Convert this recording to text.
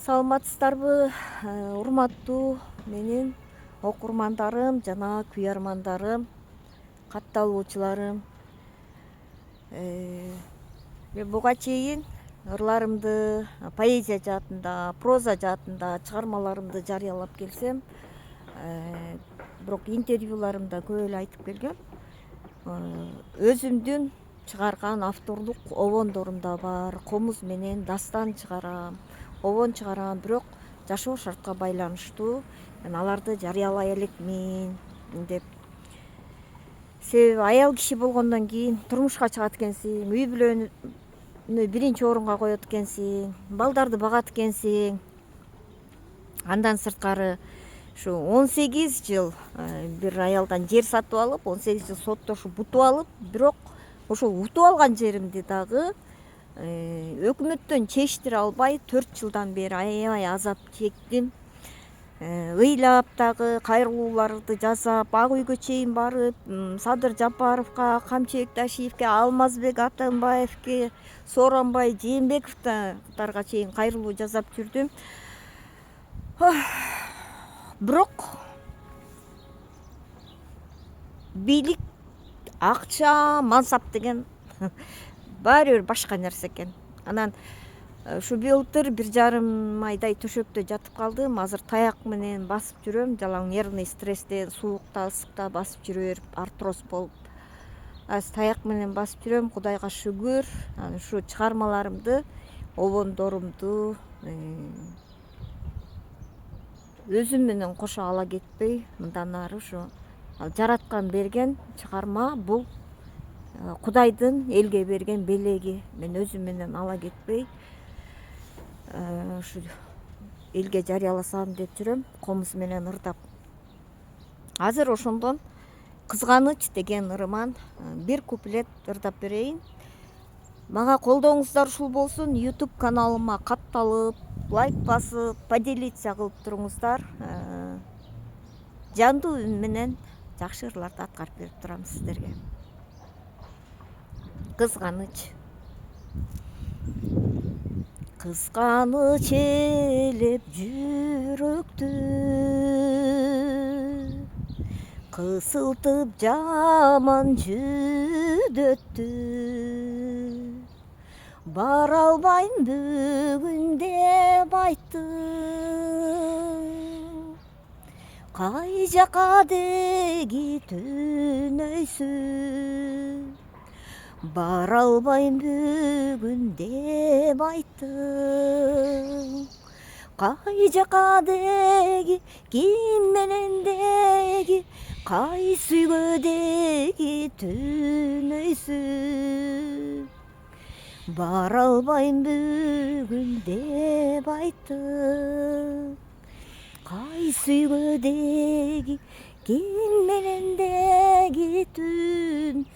Саламатсыздарбы, урматтуу менин окурмандарым жана күйөрмандарым, катталуучуларым. Мен буга чейин ырларымды поэзия жаатында, проза жаатында чыгармаларымды жарыялап келсем, бирок интервьюларымда көп эле айтып келгем. Өзүмдүн чыгарган авторлук обондорум да бар. Комуз менен дастан чыгарам, обон чыгарам, бирок жашоо шартка байланыштуу мен аларды жарыялай элекмин деп. Себеби аял киши болгондон кийин турмушка чыгат экенсиң, үй бүлөнү биринчи орунга коет экенсиң, балдарды багат экенсиң. Андан сырткары ушу 18 жыл бир аялдан жер сатып алып, 18 жыл соттошуп утуп алып, бирок ошол утуп алган жеримди дагы өкмөттөн чечтире албай 4 жылдан бери аябай азап чектим. Ыйлап дагы кайрылууларды жасап, Ак үйгө чейин барып, Садыр Жапаровго, Камчы Бекташиевге, Алмазбек Атамбаевге, Сооронбай Жээнбековдарга чейин кайрылуу жасап жүрдүм. Бирок бийлик, акча, мансап деген баары бир башка нерсе экен. Анан ушу былтыр 1,5 айдай төшөктө жатып калдым. Азыр таяк менен басып жүрөм. Жалаң нервный стресстен, суулукта, ысыкта басып жүрө берип, артроз болуп. Азыр таяк менен басып жүрөм. Кудайга шүгүр. Анан ушу чыгармаларымды, обондорумду өзүм менен кошо ала кетпей, мындан ары ушу жараткан берген чыгарма бул Кудайдын элге берген белеги. Мен өзүм менен ала кетпей, ушу элге жарыяласам деп жүрөм, комуз менен ырдап. Азыр ошондон Кызганыч деген ырыман бир куплет ырдап берейин. Мага колдооңуздар ушул болсун. YouTube каналыма катталып, лайк басып, поделиться кылып туруңуздар. Жандуу үн менен жакшы ырларды аткарып берип турам сиздерге. Кызганыч. Кызганыч элеп жүрөктү, кысылтып жаман жүдөттү. Бара албайм бүгүн деп айттым, кай жака деги түнөйсү. Бара албайм бүгүн деп айттым, кай жака деги, ким менен деги, кайсы үйгө деги түнөйсү. Бара албайм бүгүн деп айттым, кайсы үйгө деги, ким менен деги түнөйсү.